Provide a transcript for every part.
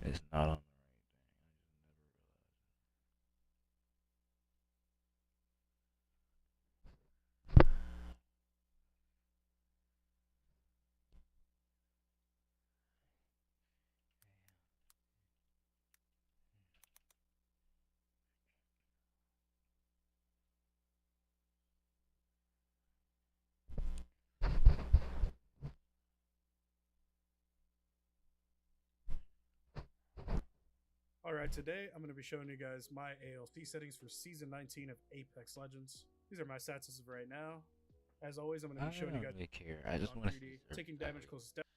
It's not on All right, today I'm going to be showing you guys my ALC settings for Season 19 of Apex Legends. These are my stats as of right now. As always, I'm going the to right. be showing you I don't guys really care. I just on want to see 3D, surface taking damage value. closest down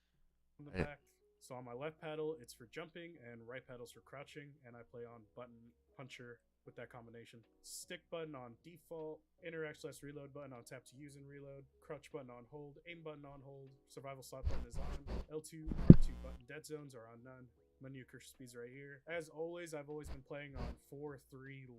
on the I, back. So on my left paddle, it's for jumping, and right paddle's for crouching, and I play on button puncher with that combination. Stick button on default, interact slash reload button on tap to use and reload, crouch button on hold, aim button on hold, survival slot button is on, L2, R2 button dead zones are on none. Menu cursor speeds right here. As always, I've always been playing on 4-3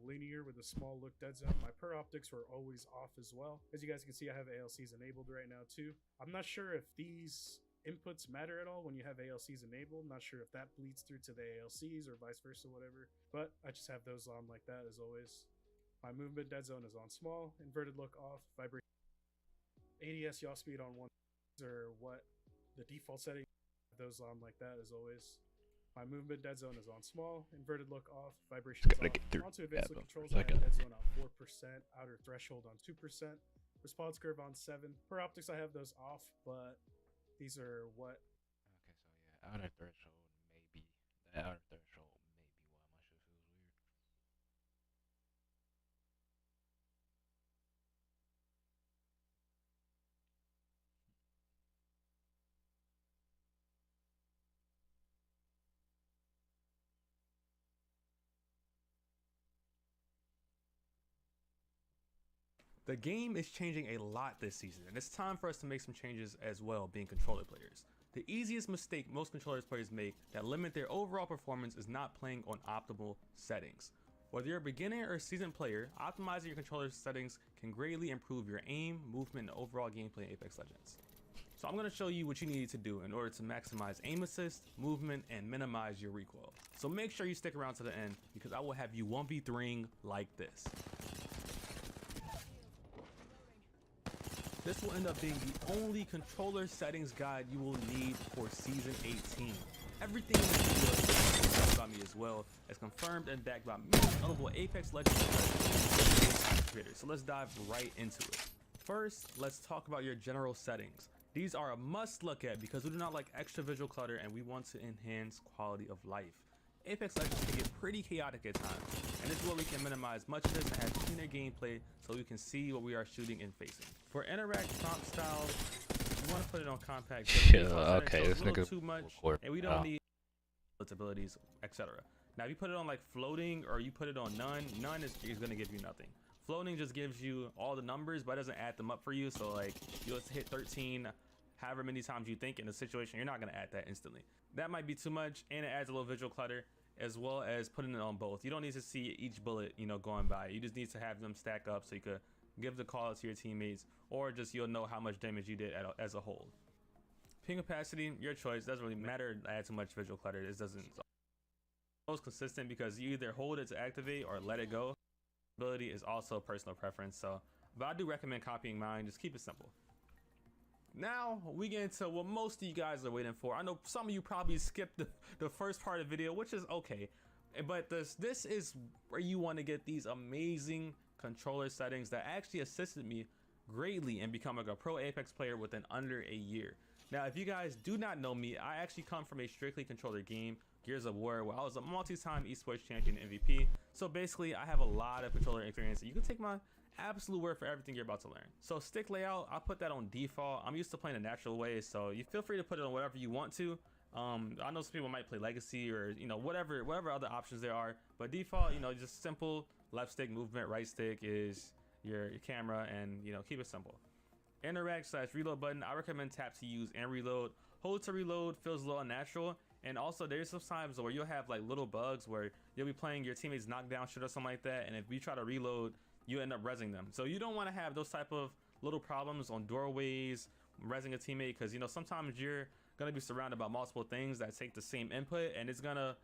linear with a small look dead zone. My per optics were always off as well. As you guys can see, I have ALCs enabled right now too. I'm not sure if these inputs matter at all when you have ALCs enabled. Not sure if that bleeds through to the ALCs or vice versa, whatever. But I just have those on like that as always. My movement dead zone is on small, inverted look off, vibration, ADS yaw speed on one or what the default setting. Those on like that as always. My movement dead zone is on small, inverted look off, vibration just is gotta off. get through Onto that advanced look for controls, a I have second. dead zone on 4%, outer threshold on 2%, response curve on 7. Per optics, I have those off, but these are what. Okay, so yeah, outer threshold maybe. The outer threshold maybe why my shit feels weird. The game is changing a lot this season, and it's time for us to make some changes as well, being controller players. The easiest mistake most controllers players make that limit their overall performance is not playing on optimal settings. Whether you're a beginner or a seasoned player, optimizing your controller settings can greatly improve your aim, movement, and overall gameplay in Apex Legends. So I'm going to show you what you need to do in order to maximize aim assist, movement, and minimize your recoil. So make sure you stick around to the end because I will have you 1v3ing like this. This will end up being the only controller settings guide you will need for Season 18. Everything in this video is discussed by me as well, as confirmed and backed by many notable Apex Legends creators. So let's dive right into it. First, let's talk about your general settings. These are a must look at because we do not like extra visual clutter and we want to enhance quality of life. Apex Legends can get pretty chaotic at times, and this is where we can minimize much of this and have cleaner gameplay so we can see what we are shooting and facing. For interact prompt style, you want to put it on compact. Yeah, okay, so this it's a little nigga too much, record and we don't need its abilities, etc. Now, if you put it on like floating or you put it on none, none is going to give you nothing. Floating just gives you all the numbers, but it doesn't add them up for you. So like you'll hit 13 however many times you think in a situation, you're not going to add that instantly. That might be too much, and it adds a little visual clutter, as well as putting it on both. You don't need to see each bullet, going by. You just need to have them stack up so you could give the call out to your teammates, or just you'll know how much damage you did as a whole. Ping opacity, your choice. Doesn't really matter. Add too much visual clutter. It doesn't. It's most consistent because you either hold it to activate or let it go. Ability is also personal preference. So, but I do recommend copying mine. Just keep it simple. Now we get into what most of you guys are waiting for. I know some of you probably skipped the first part of the video, which is okay, but this is where you want to get these amazing controller settings that actually assisted me greatly in becoming a pro Apex player within under a year. Now, if you guys do not know me, I actually come from a strictly controller game, Gears of War, where I was a multi-time esports champion MVP. So basically, I have a lot of controller experience. You can take my absolute word for everything you're about to learn. So stick layout, I'll put that on default. I'm used to playing a natural way, so you feel free to put it on whatever you want to. I know some people might play legacy or whatever other options there are, but default, just simple left stick movement, right stick is your camera, and keep it simple. Interact slash reload button, I recommend tap to use and reload. Hold to reload feels a little unnatural, and also there's some times where you'll have like little bugs where you'll be playing your teammates knockdown shit or something like that, and if you try to reload, you end up rezzing them. So you don't want to have those type of little problems on doorways, rezzing a teammate, because sometimes you're gonna be surrounded by multiple things that take the same input, and it's gonna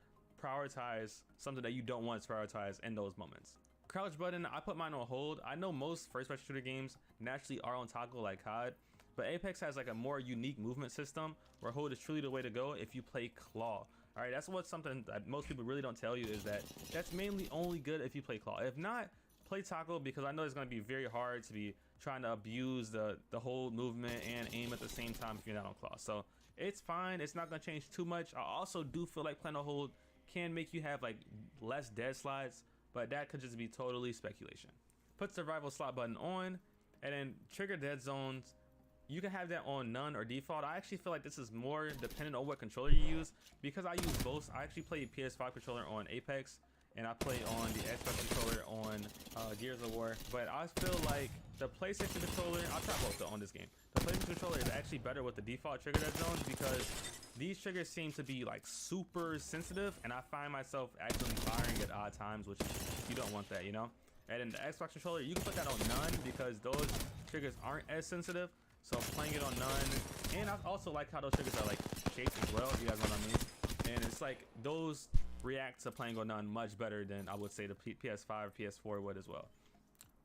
prioritize something that you don't want to prioritize in those moments. Crouch button, I put mine on hold. I know most first-person shooter games naturally are on toggle like COD, but Apex has like a more unique movement system where hold is truly the way to go if you play claw. All right, that's what's something that most people really don't tell you, is that that's mainly only good if you play claw. If not, play toggle, because I know it's going to be very hard to be trying to abuse the hold movement and aim at the same time if you're not on claw. So it's fine, it's not going to change too much. I also do feel like playing on hold can make you have like less dead slides, but that could just be totally speculation. Put survival slot button on, and then trigger dead zones. You can have that on none or default. I actually feel like this is more dependent on what controller you use, because I use both. I actually play PS5 controller on Apex, and I play on the Xbox controller on Gears of War. But I feel like the PlayStation controller, I'll try both though on this game. The PlayStation controller is actually better with the default trigger dead zones, because these triggers seem to be like super sensitive, and I find myself actually firing at odd times, which you don't want that, you know? And in the Xbox controller, you can put that on none, because those triggers aren't as sensitive. So playing it on none, and I also like how those triggers are like shaped as well, if you guys know what I mean. And it's like those react to playing on none much better than I would say the PS5 or PS4 would as well.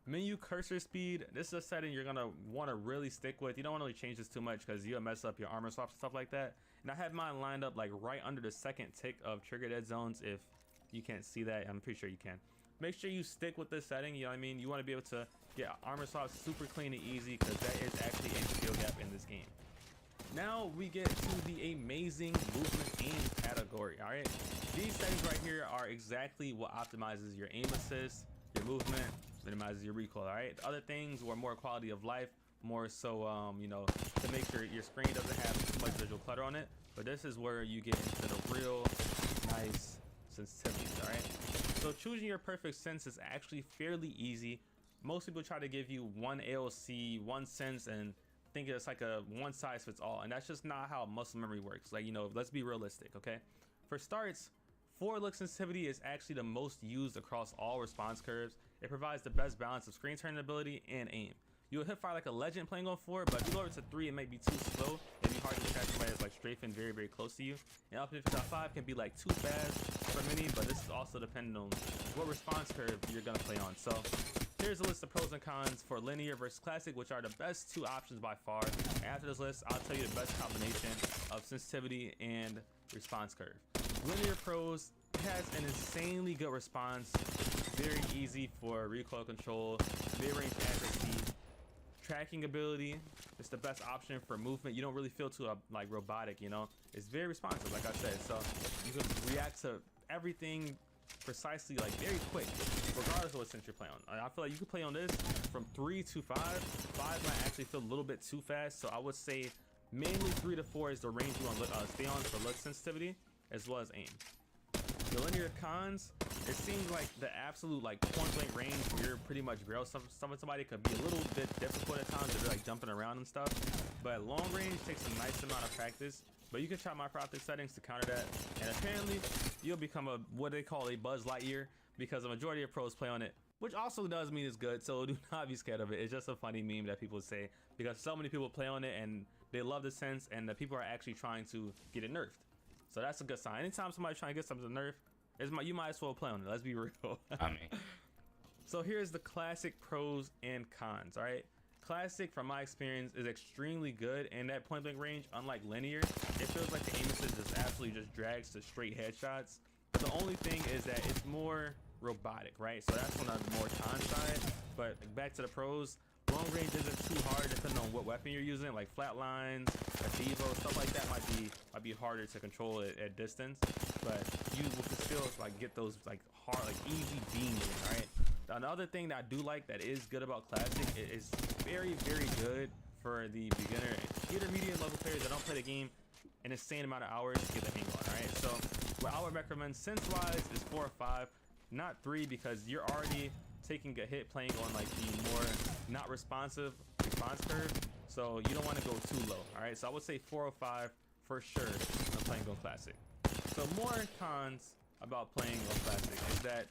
Menu cursor speed, this is a setting you're gonna want to really stick with. You don't want to really change this too much, because you'll mess up your armor swaps and stuff like that. And I have mine lined up like right under the second tick of trigger dead zones. If you can't see that, I'm pretty sure you can. Make sure you stick with this setting, you know what I mean? You want to be able to get armor swaps super clean and easy, because that is actually a skill gap in this game. Now we get to the amazing movement aim category. All right, these settings right here are exactly what optimizes your aim assist, your movement, minimizes your recoil. All right, the other things were more quality of life, more so you know, to make sure your screen doesn't have too much visual clutter on it. But this is where you get into the real nice sensitivities. All right, so choosing your perfect sense is actually fairly easy. Most people try to give you one AOC, one sense, and think it's like a one size fits all, and that's just not how muscle memory works. Like, you know, let's be realistic, okay? For starts, forward look sensitivity is actually the most used across all response curves. It provides the best balance of screen turn ability and aim. You'll hit fire like a legend playing on 4, but if you lower it to 3, it might be too slow. It'd be hard to catch somebody that's like strafing very, very close to you. And up to 5 can be like too fast for many, but this is also dependent on what response curve you're gonna play on. So here's a list of pros and cons for linear versus classic, which are the best two options by far. After this list, I'll tell you the best combination of sensitivity and response curve. Linear pros, it has an insanely good response, very easy for recoil control, mid-range accuracy, tracking ability. It's the best option for movement. You don't really feel too like robotic, you know? It's very responsive, like I said, so you can react to everything precisely, like very quick, regardless of what sense you're playing on. I feel like you could play on this from 3 to 5. 5 might actually feel a little bit too fast, so I would say mainly 3 to 4 is the range you want to stay on for look sensitivity as well as aim. The linear cons, it seems like the absolute like point blank range where you're pretty much barrel stuffing somebody could be a little bit difficult at times. They're like jumping around and stuff, but long range takes a nice amount of practice. But you can try my optic settings to counter that, and apparently you'll become a what they call a Buzz Lightyear, because the majority of pros play on it, which also does mean it's good, so do not be scared of it. It's just a funny meme that people say, because so many people play on it and they love the sense, and the people are actually trying to get it nerfed. So that's a good sign. Anytime somebody's trying to get something nerfed, you might as well play on it. Let's be real. I mean, so here's the classic pros and cons. All right, classic from my experience is extremely good in that point blank range. Unlike linear, it feels like the aim assist just absolutely just drags to straight headshots. The only thing is that it's more robotic, right? So that's on the more con side. But back to the pros, long range isn't too hard depending on what weapon you're using, like flatlines, a Devo, stuff like that might be harder to control at distance, but you will still like get those like hard, like easy beams, right? Another thing that I do like that is good about classic, it is very, very good for the beginner and intermediate level players that don't play the game an insane amount of hours to get the hang on. All right, so what I would recommend sense wise is 4 or 5, not 3, because you're already taking a hit playing on like the more not responsive response curve, so you don't want to go too low. All right, so I would say 4 or 5 for sure when playing on classic. So more cons about playing on classic is that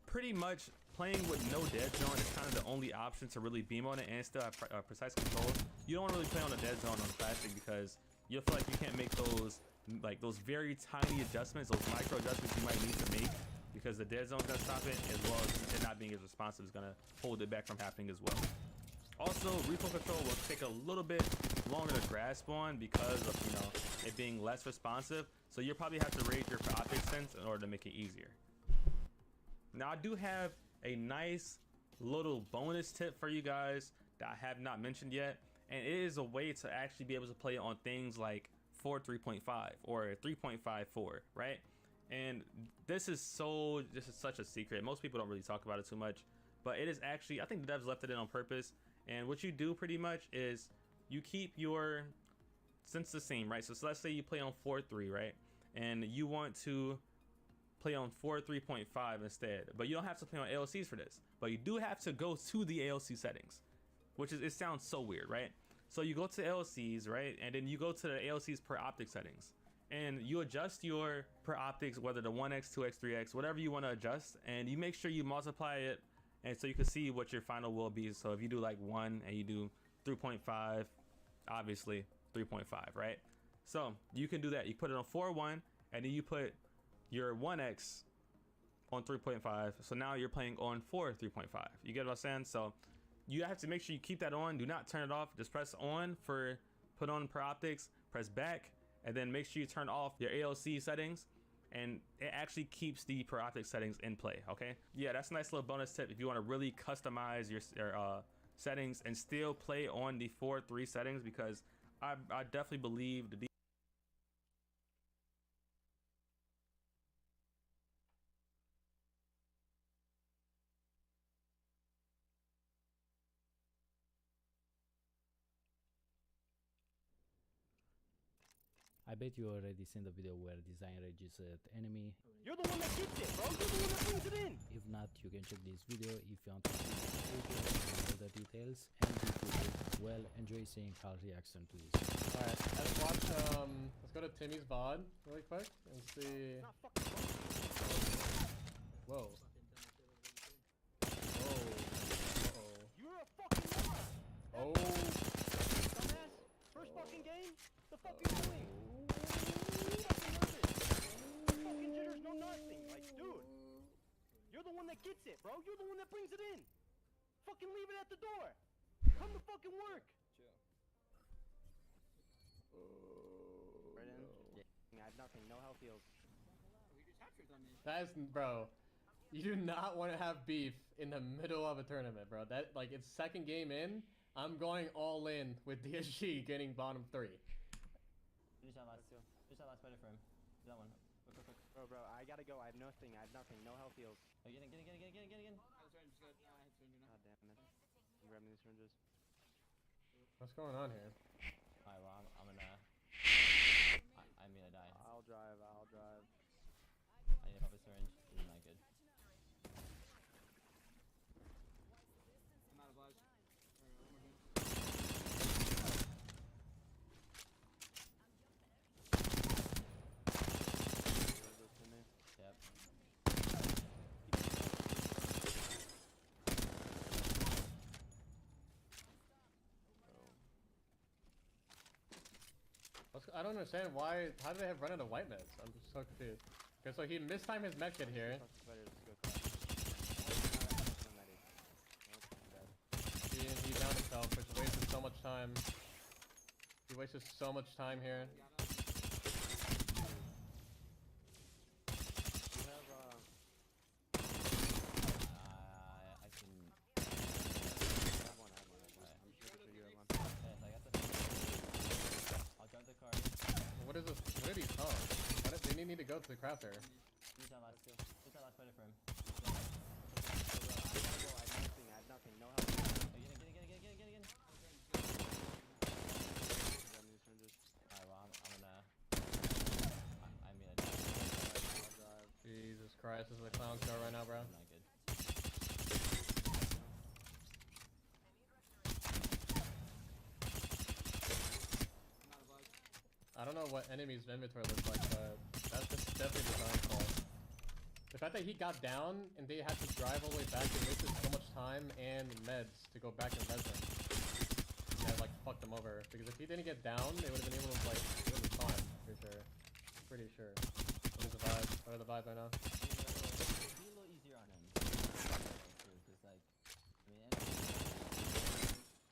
pretty much playing with no dead zone is kind of the only option to really beam on it and still have precise control. You don't want to really play on a dead zone on classic because you'll feel like you can't make those like those very tiny adjustments, those micro adjustments you might need to make, because the dead zone's gonna stop it, as well as it not being as responsive is gonna hold it back from happening as well. Also, recoil control will take a little bit longer to grasp on because of, you know, it being less responsive. So you'll probably have to raise your optic sense in order to make it easier. Now, I do have a nice little bonus tip for you guys that I have not mentioned yet, and it is a way to actually be able to play on things like 4.3.5 or 3.54, right? And this is such a secret. Most people don't really talk about it too much, but it is actually, I think the devs left it in on purpose. And what you do pretty much is you keep your sense the same, right? So let's say you play on 4.3, right? And you want to play on 4.3.5 instead, but you don't have to play on ALCs for this, but you do have to go to the ALC settings, which is, it sounds so weird, right? So you go to ALCs, right? And then you go to the ALCs per optic settings, and you adjust your per optics, whether the 1x, 2x, 3x, whatever you want to adjust, and you make sure you multiply it, and so you can see what your final will be. So if you do like 1 and you do 3.5, obviously 3.5, right? So you can do that. You put it on 4.1, and then you put your 1x on 3.5. So now you're playing on 3.5. You get what I'm saying? So you have to make sure you keep that on. Do not turn it off. Just press on for put on per optics, press back, and then make sure you turn off your ALC settings, and it actually keeps the per optic settings in play. Okay, yeah, that's a nice little bonus tip if you want to really customize your settings and still play on the 4.3 settings, because I definitely believe the I bet you already seen the video where design registered enemy. You're the one that gets it, bro. You're the one that brings it in. If not, you can check this video if you want to see all the details and be good. Well, enjoy seeing Carl's reaction to this. Alright, let's watch, let's go to Timmy's VOD really quick and see. Not fucking Whoa. Whoa. Uh-oh. You're a fucking moron. Oh. Dumbass. First fucking game? The fuck are you doing? Fucking nervous. No fucking jitters, no nothing. Like, dude. You're the one that gets it, bro. You're the one that brings it in. Fucking leave it at the door. Come to fucking work. Right in. Yeah, I have nothing. No health heals. That is, bro. You do not want to have beef in the middle of a tournament, bro. That, like, it's second game in. I'm going all in with DSG getting bottom 3. Finish that last spider frame. That one. Quick. Bro, I gotta go. I have nothing. No health heals. Oh, get in. God damn it. I'm grabbing these syringes. What's going on here? Alright, well, I'm gonna... I mean, I die. I'll drive. I need to pop a syringe. This is not good. Yep. I don't understand why. How do they have run out of white meds? I'm just so confused. Okay, so he mistimed his med kit here. He downed himself, which wasted so much time. He wasted so much time here. What is this? Where did he come? Why did they need to go to the crafter? Use that last skill. Use that last spider frame. I have nothing. No health heals. Oh, get in. Grabbing these syringes. Alright, well, I'm gonna... I mean, I die. I'll drive. Jesus Christ, this is a clown show right now, bro. Not good. I don't know what enemy's inventory looks like, but that's just definitely design fault. The fact that he got down and they had to drive all the way back and wasted so much time and meds to go back and res him. That like fucked him over. Because if he didn't get down, they would have been able to like do it fine for sure. pretty sure. What is the vibe? What are the vibes right now? It'd be a little easier on him. Because, like, I mean,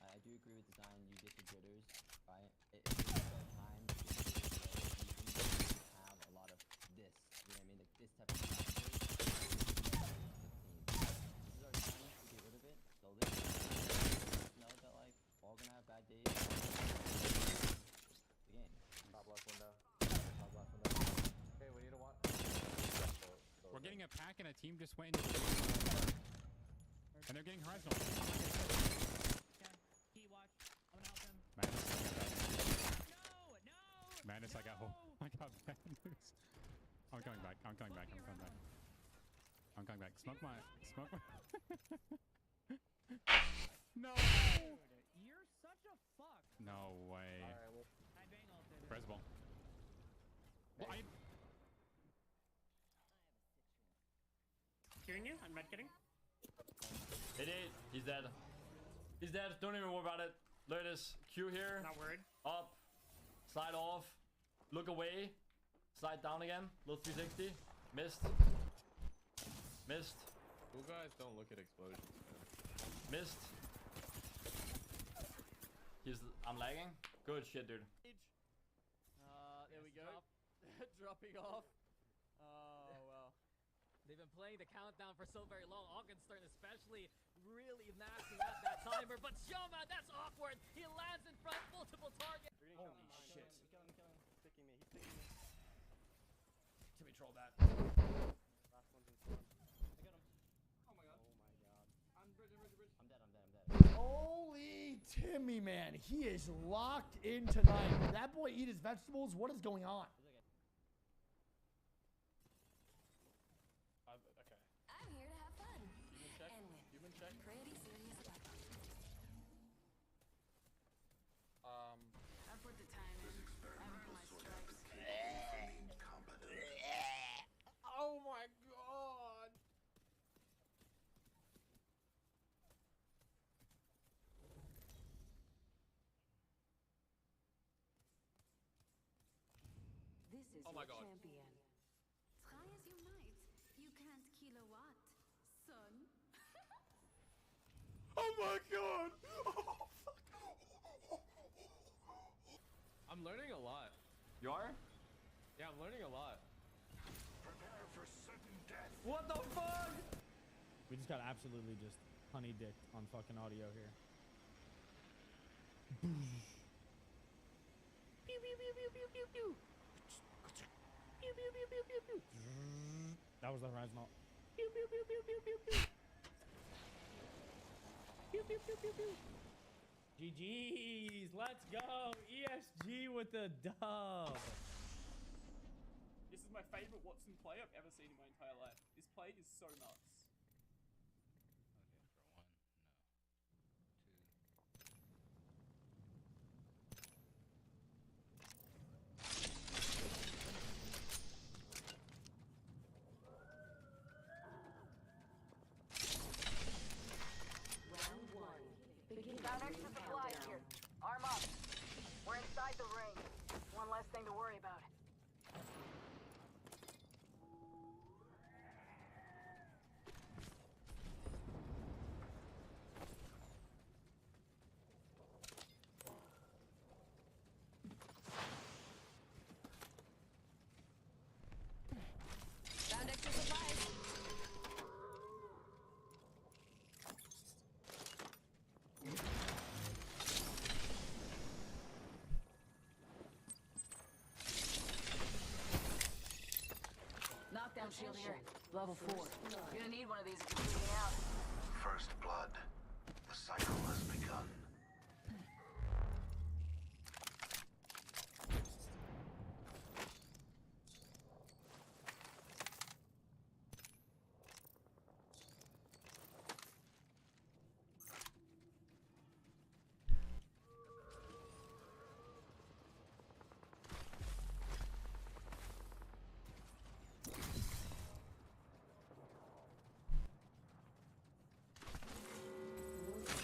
I do agree with design. You get the jitters, right? It takes time to get the jitters right, even if you have a lot of this. You know what I mean? Like this type of practice. This is our time to get rid of it. So this know that like all gonna have bad days. The game. Top left window. Top left window. Okay, we need to watch. We're getting a pack and a team just went into the and they're getting horizontal. Key watch. I'm gonna help him. Madness, I got home. I got bad news. I'm coming back. I'm coming back. I'm coming back. I'm coming back. Smoke my. No. Dude, you're such a fuck. No way. Alright, well, I bang ulted. Presball. Well, Hearing you? I'm not kidding. Hit it. He's dead. He's dead. Don't even worry about it. Look at this. Q here. Not worried. Up. Slide off. Look away. Slide down again. Little 360. Missed. Missed. cool guys don't look at explosions. Missed. I'm lagging. Good shit, dude. There we go. Dropping off. Oh, well. They've been playing the countdown for so very long. Augenstern especially really maxing out that timer. But Shoma, that's awkward. He lands in front, multiple targets. Holy shit. Kill him. He's sticking me. Timmy troll that. Last one's in front. I got him. Oh my god. Oh my god. I'm bridge. I'm dead. Holy Timmy, man. He is locked in tonight. That boy eat his vegetables. What is going on? Okay. I'm here to have fun. Human check. And win. Human check. Pretty serious about it. I put the time in. I've earned my stripes. Oh my god. This is Oh my your God. champion. Try as you might, you can't kill a what, son? Oh my god. I'm learning a lot. You are? Yeah, I'm learning a lot. What the fuck? We just got absolutely just honey dicked on fucking audio here. Pew, pew, pew, pew, pew, pew, pew. Pew, pew, pew, pew, pew, pew. That was the horizontal. Pew, pew, pew, pew, pew, pew, pew. Pew, pew, pew, pew, pew. GG's, let's go. ESG with the dub. This is my favorite Watson play I've ever seen in my entire life. This play is so nuts. Round one. Beginning Down next to the flag here. Arm up. We're inside the ring. One less thing to worry about. Found extra supplies. Knockdown shield here. Level 4. You're gonna need one of these if you're bleeding out. First blood. The cycle has begun.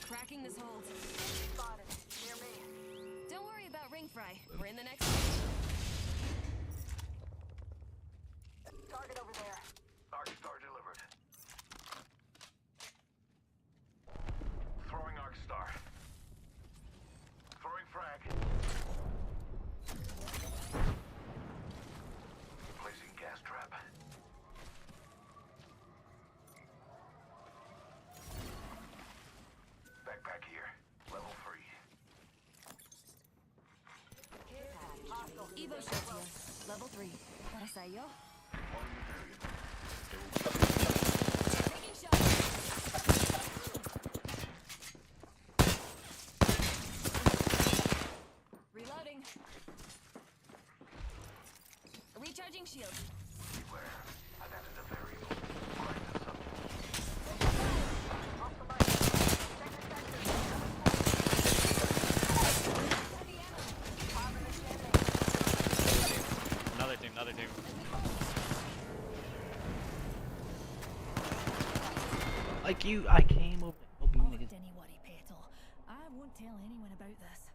Cracking this hold. Spotted. Near me. Don't worry about ring fry. We're in the next stage. there. Arcstar delivered. Throwing Arcstar. Throwing frag. Placing gas trap. Backpack here. Level 3. Evo shield here. Level 3. What I say, yo? Taking shots. Reloading. Recharging shield. Beware. I've added a variable. Grind the subject. Another team, another team. Like you, I came over helping niggas. Anybody, Petal. I won't tell anyone about this.